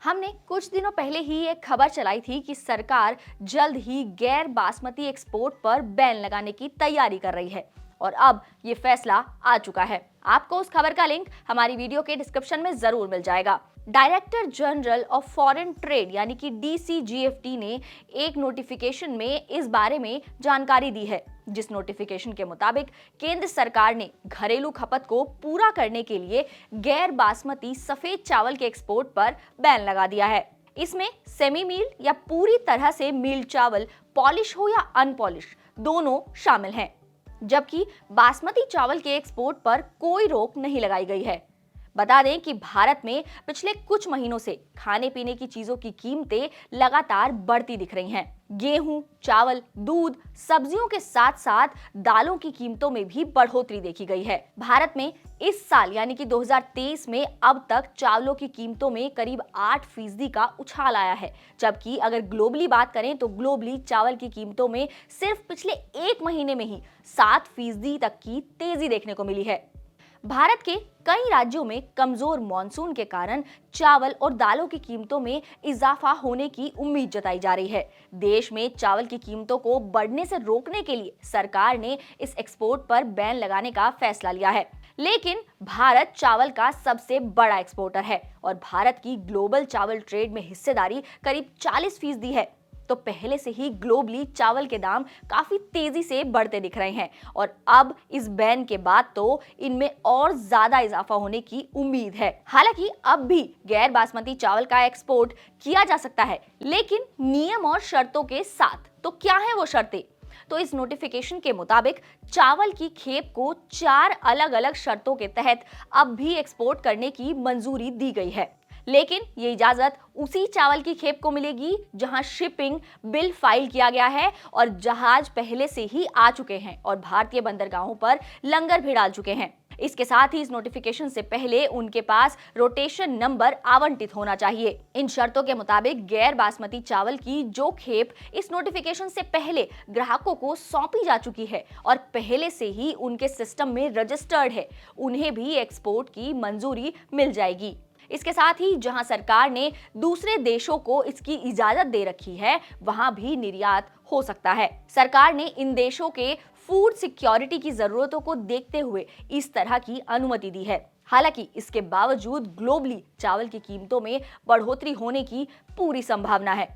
हमने कुछ दिनों पहले ही एक खबर चलाई थी कि सरकार जल्द ही गैर बासमती एक्सपोर्ट पर बैन लगाने की तैयारी कर रही है और अब ये फैसला आ चुका है। आपको उस खबर का लिंक हमारी वीडियो के डिस्क्रिप्शन में जरूर मिल जाएगा। Director general of foreign trade यानी कि DCGFT ने एक नोटिफिकेशन में इस बारे में जानकारी दी है, जिस नोटिफिकेशन के मुताबिक केंद्र सरकार ने घरेलू खपत को पूरा करने के लिए गैर बासमती सफेद चावल के एक्सपोर्ट पर बैन लगा दिया है। इसमें सेमी मील या पूरी तरह से मील चावल, पॉलिश हो या अनपॉलिश, दोनों शामिल हैं, जबकि बासमती चावल के एक्सपोर्ट पर कोई रोक नहीं लगाई गई है। बता दें कि भारत में पिछले कुछ महीनों से खाने पीने की चीजों की कीमतें लगातार बढ़ती दिख रही हैं। गेहूं, चावल, दूध, सब्जियों के साथ साथ दालों की कीमतों में भी बढ़ोतरी देखी गई है। भारत में इस साल यानी कि 2023 में अब तक चावलों की कीमतों में करीब 8% का उछाल आया है, जबकि अगर ग्लोबली बात करें तो ग्लोबली चावल की कीमतों में सिर्फ पिछले एक महीने में ही 7% तक की तेजी देखने को मिली है। भारत के कई राज्यों में कमजोर मॉनसून के कारण चावल और दालों की कीमतों में इजाफा होने की उम्मीद जताई जा रही है। देश में चावल की कीमतों को बढ़ने से रोकने के लिए सरकार ने इस एक्सपोर्ट पर बैन लगाने का फैसला लिया है। लेकिन भारत चावल का सबसे बड़ा एक्सपोर्टर है और भारत की ग्लोबल चावल ट्रेड में हिस्सेदारी करीब 40% है। तो पहले से ही ग्लोबली चावल के दाम काफी तेजी से बढ़ते दिख रहे हैं और अब इस बैन के बाद तो इनमें और ज्यादा इजाफा होने की उम्मीद है। हालांकि अब भी गैर बासमती चावल का एक्सपोर्ट किया जा सकता है, लेकिन नियम और शर्तों के साथ। तो क्या है वो शर्तें? तो इस नोटिफिकेशन के मुताबिक चावल की खेप को 4 अलग अलग शर्तों के तहत अब भी एक्सपोर्ट करने की मंजूरी दी गई है, लेकिन ये इजाजत उसी चावल की खेप को मिलेगी जहां शिपिंग बिल फाइल किया गया है और जहाज पहले से ही आ चुके हैं और भारतीय बंदरगाहों पर लंगर भी डाल चुके हैं। इसके साथ ही इस नोटिफिकेशन से पहले उनके पास रोटेशन नंबर आवंटित होना चाहिए। इन शर्तों के मुताबिक गैर बासमती चावल की जो खेप इस नोटिफिकेशन से पहले ग्राहकों को सौंपी जा चुकी है और पहले से ही उनके सिस्टम में रजिस्टर्ड है, उन्हें भी एक्सपोर्ट की मंजूरी मिल जाएगी। इसके साथ ही जहां सरकार ने दूसरे देशों को इसकी इजाजत दे रखी है, वहां भी निर्यात हो सकता है। सरकार ने इन देशों के फूड सिक्योरिटी की जरूरतों को देखते हुए इस तरह की अनुमति दी है। हालांकि इसके बावजूद ग्लोबली चावल की कीमतों में बढ़ोतरी होने की पूरी संभावना है।